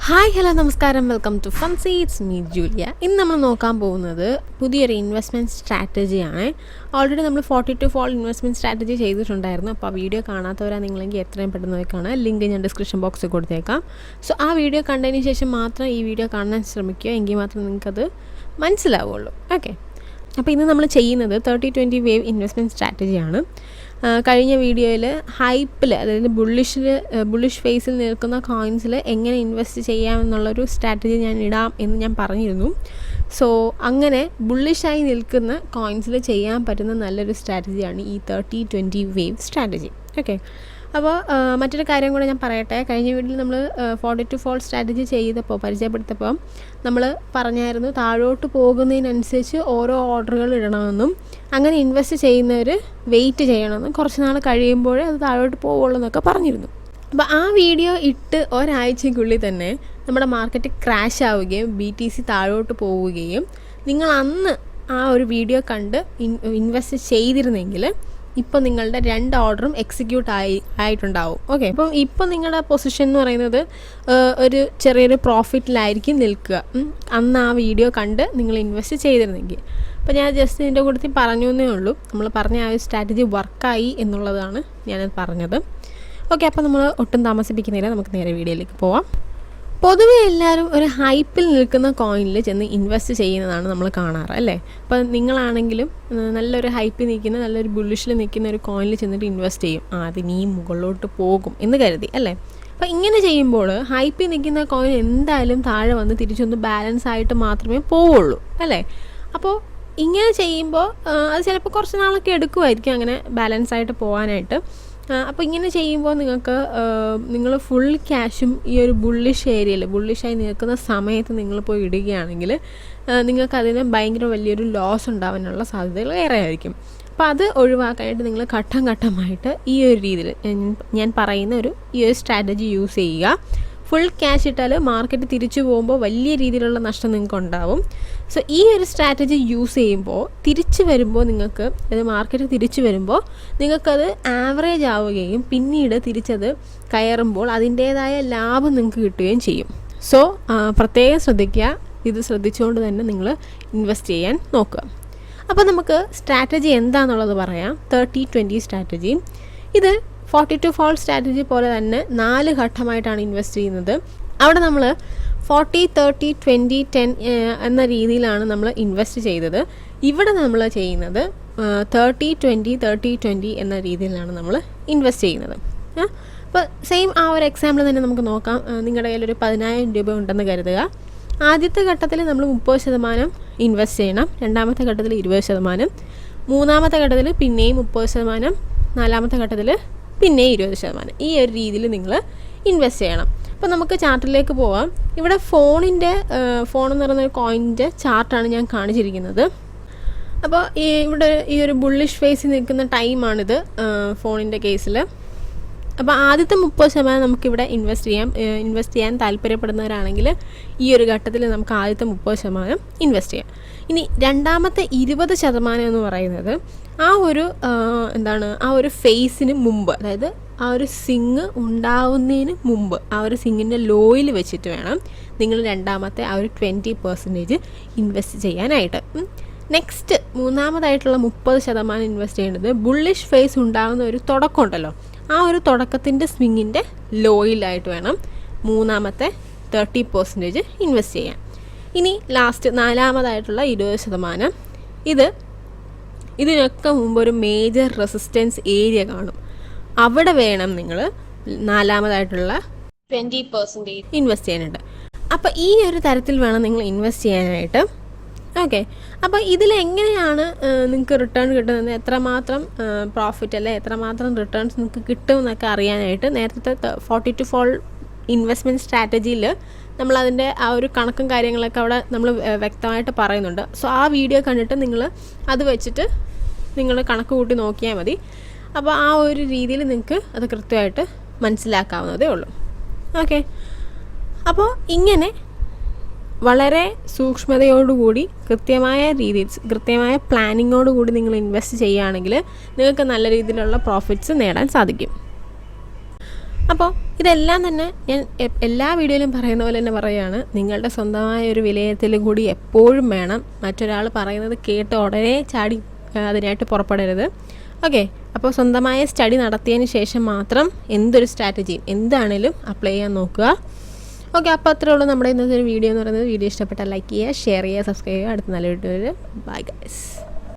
Hi hello നമസ്കാരം, welcome to Funzy. It's me Julia. ഇന്ന് നമ്മൾ നോക്കാൻ പോകുന്നത് പുതിയൊരു ഇൻവെസ്റ്റ്മെൻറ്റ് സ്ട്രാറ്റജിയാണ്. ഓൾറെഡി നമ്മൾ 42 ഫോൾ ഇൻവെസ്റ്റ്മെൻറ്റ് സ്ട്രാറ്റജി ചെയ്തിട്ടുണ്ടായിരുന്നു. അപ്പോൾ ആ വീഡിയോ കാണാത്തവരാണ് നിങ്ങളെങ്കിൽ എത്രയും പെട്ടെന്ന് പോയി കാണാം. ലിങ്ക് ഞാൻ ഡിസ്ക്രിപ്ഷൻ ബോക്സിൽ കൊടുത്തേക്കാം. സോ ആ വീഡിയോ കണ്ടതിന് ശേഷം മാത്രം ഈ വീഡിയോ കാണാൻ ശ്രമിക്കുക, എങ്കിൽ മാത്രം നിങ്ങൾക്കത് മനസ്സിലാവുള്ളൂ. ഓക്കെ, അപ്പോൾ ഇന്ന് നമ്മൾ ചെയ്യുന്നത് 30-20 വേവ് ഇൻവെസ്റ്റ്മെൻറ്റ് സ്ട്രാറ്റജിയാണ്. കഴിഞ്ഞ വീഡിയോയിൽ ഹൈപ്പിൽ, അതായത് ബുള്ളിഷ് ഫേസിൽ നിൽക്കുന്ന കോയിൻസിൽ എങ്ങനെ ഇൻവെസ്റ്റ് ചെയ്യാമെന്നുള്ളൊരു സ്ട്രാറ്റജി ഞാൻ ഇടാം എന്ന് ഞാൻ പറഞ്ഞിരുന്നു. സോ അങ്ങനെ ബുള്ളിഷായി നിൽക്കുന്ന കോയിൻസിൽ ചെയ്യാൻ പറ്റുന്ന നല്ലൊരു സ്ട്രാറ്റജിയാണ് ഈ 30-20 വേവ് സ്ട്രാറ്റജി. ഓക്കെ, അപ്പോൾ മറ്റൊരു കാര്യം കൂടെ ഞാൻ പറയട്ടെ. കഴിഞ്ഞ വീഡിയോയിൽ നമ്മൾ 42 ഫോൾ സ്ട്രാറ്റജി പരിചയപ്പെടുത്തപ്പോൾ നമ്മൾ പറഞ്ഞായിരുന്നു താഴോട്ട് പോകുന്നതിനനുസരിച്ച് ഓരോ ഓർഡറുകൾ ഇടണമെന്നും, അങ്ങനെ ഇൻവെസ്റ്റ് ചെയ്യുന്നവർ വെയിറ്റ് ചെയ്യണമെന്നും, കുറച്ച് നാൾ കഴിയുമ്പോഴേ അത് താഴോട്ട് പോവുള്ളൂ എന്നൊക്കെ പറഞ്ഞിരുന്നു. അപ്പോൾ ആ വീഡിയോ ഇട്ട് ഒരാഴ്ചയ്ക്കുള്ളിൽ തന്നെ നമ്മുടെ മാർക്കറ്റ് ക്രാഷ് ആവുകയും BTC താഴോട്ട് പോവുകയും, നിങ്ങൾ അന്ന് ആ ഒരു വീഡിയോ കണ്ട് ഇൻവെസ്റ്റ് ചെയ്തിരുന്നെങ്കിൽ ഇപ്പോൾ നിങ്ങളുടെ 2 ഓർഡറും എക്സിക്യൂട്ട് ആയിട്ടുണ്ടാവും. ഓക്കെ, അപ്പം ഇപ്പോൾ നിങ്ങളുടെ പൊസിഷൻ എന്ന് പറയുന്നത് ഒരു ചെറിയൊരു പ്രോഫിറ്റിലായിരിക്കും നിൽക്കുക, അന്ന് ആ വീഡിയോ കണ്ട് നിങ്ങൾ ഇൻവെസ്റ്റ് ചെയ്തിരുന്നെങ്കിൽ. അപ്പോൾ ഞാൻ ജസ്റ്റ് ഇതിൻ്റെ കൂട്ടത്തിൽ പറഞ്ഞു എന്നേ ഉള്ളൂ. നമ്മൾ പറഞ്ഞ ആ ഒരു സ്ട്രാറ്റജി വർക്കായി എന്നുള്ളതാണ് ഞാനത് പറഞ്ഞത്. ഓക്കെ, അപ്പോൾ നമ്മൾ ഒട്ടും താമസിപ്പിക്കുന്നില്ല, നമുക്ക് നേരെ വീഡിയോയിലേക്ക് പോവാം. പൊതുവെ എല്ലാവരും ഒരു ഹൈപ്പിൽ നിൽക്കുന്ന കോയിനിൽ ചെന്ന് ഇൻവെസ്റ്റ് ചെയ്യുന്നതാണ് നമ്മൾ കാണാറ്, അല്ലേ? അപ്പോൾ നിങ്ങളാണെങ്കിലും നല്ലൊരു ഹൈപ്പിൽ നിൽക്കുന്ന, നല്ലൊരു ബുള്ളിഷിൽ നിൽക്കുന്ന ഒരു കോയിനിൽ ചെന്നിട്ട് ഇൻവെസ്റ്റ് ചെയ്യും. അതിനി മുകളിലോട്ട് പോകും എന്ന് കരുതി, അല്ലേ? അപ്പോൾ ഇങ്ങനെ ചെയ്യുമ്പോൾ ഹൈപ്പിൽ നിൽക്കുന്ന കോയിൻ എന്തായാലും താഴെ വന്ന് തിരിച്ചൊന്ന് ബാലൻസ് ആയിട്ട് മാത്രമേ പോവുള്ളൂ, അല്ലേ? അപ്പോൾ ഇങ്ങനെ ചെയ്യുമ്പോൾ അത് ചിലപ്പോൾ കുറച്ച് നാളൊക്കെ എടുക്കുമായിരിക്കും അങ്ങനെ ബാലൻസ് ആയിട്ട് പോകാനായിട്ട്. അപ്പോൾ ഇങ്ങനെ ചെയ്യുമ്പോൾ നിങ്ങൾ ഫുൾ ക്യാഷും ഈ ഒരു ബുള്ളിഷായി നിൽക്കുന്ന സമയത്ത് നിങ്ങൾ പോയി ഇടുകയാണെങ്കിൽ നിങ്ങൾക്കതിന് ഭയങ്കര വലിയൊരു ലോസ് ഉണ്ടാവാനുള്ള സാധ്യതകൾ ഏറെ ആയിരിക്കും. അപ്പോൾ അത് ഒഴിവാക്കാനായിട്ട് നിങ്ങൾ ഘട്ടം ഘട്ടമായിട്ട് ഈ ഒരു രീതിയിൽ ഞാൻ പറയുന്ന ഈ ഒരു സ്ട്രാറ്റജി യൂസ് ചെയ്യുക. ഫുൾ ക്യാഷ് ഇട്ടാൽ മാർക്കറ്റ് തിരിച്ചു പോകുമ്പോൾ വലിയ രീതിയിലുള്ള നഷ്ടം നിങ്ങൾക്ക് ഉണ്ടാവും. സോ ഈ ഒരു സ്ട്രാറ്റജി യൂസ് ചെയ്യുമ്പോൾ തിരിച്ചു വരുമ്പോൾ മാർക്കറ്റ് തിരിച്ചു വരുമ്പോൾ നിങ്ങൾക്കത് ആവറേജ് ആവുകയും പിന്നീട് തിരിച്ചത് കയറുമ്പോൾ അതിൻ്റേതായ ലാഭം നിങ്ങൾക്ക് കിട്ടുകയും ചെയ്യും. സോ പ്രത്യേകം ശ്രദ്ധിക്കുക, ഇത് ശ്രദ്ധിച്ചുകൊണ്ട് തന്നെ നിങ്ങൾ ഇൻവെസ്റ്റ് ചെയ്യാൻ നോക്കുക. അപ്പോൾ നമുക്ക് സ്ട്രാറ്റജി എന്താണെന്നുള്ളത് പറയാം. 30-20 സ്ട്രാറ്റജി. ഇത് 42 ഫോൾ സ്ട്രാറ്റജി പോലെ തന്നെ 4 ഘട്ടമായിട്ടാണ് ഇൻവെസ്റ്റ് ചെയ്യുന്നത്. അവിടെ നമ്മൾ 40-30-20-10 എന്ന രീതിയിലാണ് നമ്മൾ ഇൻവെസ്റ്റ് ചെയ്തത്. ഇവിടെ നമ്മൾ ചെയ്യുന്നത് 30-20-30-20 എന്ന രീതിയിലാണ് നമ്മൾ ഇൻവെസ്റ്റ് ചെയ്യുന്നത്. അപ്പോൾ സെയിം ആ ഒരു എക്സാമ്പിൾ തന്നെ നമുക്ക് നോക്കാം. നിങ്ങളുടെ കയ്യിലൊരു 10,000 രൂപ ഉണ്ടെന്ന് കരുതുക. ആദ്യത്തെ ഘട്ടത്തിൽ നമ്മൾ 30% ഇൻവെസ്റ്റ് ചെയ്യണം, രണ്ടാമത്തെ ഘട്ടത്തിൽ 20%, മൂന്നാമത്തെ ഘട്ടത്തിൽ പിന്നെയും 30%, നാലാമത്തെ ഘട്ടത്തിൽ പിന്നെ 20%. ഈ ഒരു രീതിയിൽ നിങ്ങൾ ഇൻവെസ്റ്റ് ചെയ്യണം. അപ്പോൾ നമുക്ക് ചാർട്ടിലേക്ക് പോവാം. ഇവിടെ ഫോണെന്ന് പറയുന്ന കോയിൻ്റെ ചാർട്ടാണ് ഞാൻ കാണിച്ചിരിക്കുന്നത്. അപ്പോൾ ഇവിടെ ഈ ഒരു ബുള്ളിഷ് ഫേസിൽ നിൽക്കുന്ന ടൈമാണിത് ഫോണിൻ്റെ കേസിൽ. അപ്പോൾ ആദ്യത്തെ 30% നമുക്കിവിടെ ഇൻവെസ്റ്റ് ചെയ്യാൻ താല്പര്യപ്പെടുന്നവരാണെങ്കിൽ ഈ ഒരു ഘട്ടത്തിൽ നമുക്ക് ആദ്യത്തെ 30% ഇൻവെസ്റ്റ് ചെയ്യാം. ഇനി രണ്ടാമത്തെ 20% എന്ന് പറയുന്നത് ആ ഒരു ഫേസിന് മുമ്പ്, അതായത് ആ ഒരു സിങ് ഉണ്ടാവുന്നതിന് മുമ്പ് ആ ഒരു സിങ്ങിൻ്റെ ലോയിൽ വെച്ചിട്ട് വേണം നിങ്ങൾ രണ്ടാമത്തെ ആ ഒരു 20% ഇൻവെസ്റ്റ് ചെയ്യാനായിട്ട്. നെക്സ്റ്റ് മൂന്നാമതായിട്ടുള്ള 30% ഇൻവെസ്റ്റ് ചെയ്യേണ്ടത് ബുള്ളിഷ് ഫേസ് ഉണ്ടാകുന്ന ഒരു തുടക്കം ഉണ്ടല്ലോ, ആ ഒരു തുടക്കത്തിൻ്റെ സ്വിങ്ങിൻ്റെ ലോയിലായിട്ട് വേണം മൂന്നാമത്തെ 30% ഇൻവെസ്റ്റ് ചെയ്യാൻ. ഇനി ലാസ്റ്റ് നാലാമതായിട്ടുള്ള 20%, ഇതിനൊക്കെ മുമ്പ് ഒരു മേജർ റെസിസ്റ്റൻസ് ഏരിയ കാണും, അവിടെ വേണം നിങ്ങൾ നാലാമതായിട്ടുള്ള 20% ഇൻവെസ്റ്റ് ചെയ്യാനായിട്ട്. അപ്പോൾ ഈ ഒരു തരത്തിൽ വേണം നിങ്ങൾ ഇൻവെസ്റ്റ് ചെയ്യാനായിട്ട്. ഓക്കെ, അപ്പോൾ ഇതിലെങ്ങനെയാണ് നിങ്ങൾക്ക് റിട്ടേൺ കിട്ടുന്നത്, എത്രമാത്രം പ്രോഫിറ്റ് അല്ലെ എത്രമാത്രം റിട്ടേൺസ് നിങ്ങൾക്ക് കിട്ടുമെന്നൊക്കെ അറിയാനായിട്ട് നേരത്തെ 42 ഫോൾ ഇൻവെസ്റ്റ്മെൻറ്റ് സ്ട്രാറ്റജിയിൽ നമ്മളതിൻ്റെ ആ ഒരു കണക്കും കാര്യങ്ങളൊക്കെ അവിടെ നമ്മൾ വ്യക്തമായിട്ട് പറയുന്നുണ്ട്. സോ ആ വീഡിയോ കണ്ടിട്ട് നിങ്ങൾ അത് വെച്ചിട്ട് നിങ്ങൾ കണക്ക് കൂട്ടി നോക്കിയാൽ മതി. അപ്പോൾ ആ ഒരു രീതിയിൽ നിങ്ങൾക്ക് അത് കൃത്യമായിട്ട് മനസ്സിലാക്കാവുന്നതേ ഉള്ളൂ. ഓക്കെ, അപ്പോൾ ഇങ്ങനെ വളരെ സൂക്ഷ്മതയോടുകൂടി കൃത്യമായ പ്ലാനിങ്ങോടുകൂടി നിങ്ങൾ ഇൻവെസ്റ്റ് ചെയ്യുകയാണെങ്കിൽ നിങ്ങൾക്ക് നല്ല രീതിയിലുള്ള പ്രോഫിറ്റ്സ് നേടാൻ സാധിക്കും. അപ്പോൾ ഇതെല്ലാം തന്നെ ഞാൻ എല്ലാ വീഡിയോയിലും പറയുന്ന പോലെ തന്നെ പറയുകയാണ്, നിങ്ങളുടെ സ്വന്തമായ ഒരു വിലയിരുത്തൽ കൂടി എപ്പോഴും വേണം. മറ്റൊരാൾ പറയുന്നത് കേട്ട് ഉടനെ ചാടി അതിനായിട്ട് പുറപ്പെടരുത്. ഓക്കെ, അപ്പോൾ സ്വന്തമായ സ്റ്റഡി നടത്തിയതിന് ശേഷം മാത്രം എന്തൊരു സ്ട്രാറ്റജിയും എന്താണേലും അപ്ലൈ ചെയ്യാൻ നോക്കുക. ഓക്കെ, അപ്പോൾ അത്രേ ഉള്ളൂ നമ്മുടെ ഇന്നത്തെ ഒരു വീഡിയോ എന്ന് പറയുന്നത്. വീഡിയോ ഇഷ്ടപ്പെട്ടാൽ ലൈക്ക് ചെയ്യുക, ഷെയർ ചെയ്യുക, സബ്സ്ക്രൈബ് ചെയ്യുക. അടുത്ത നല്ല വീഡിയോയിൽ ബൈ ഗൈസ്.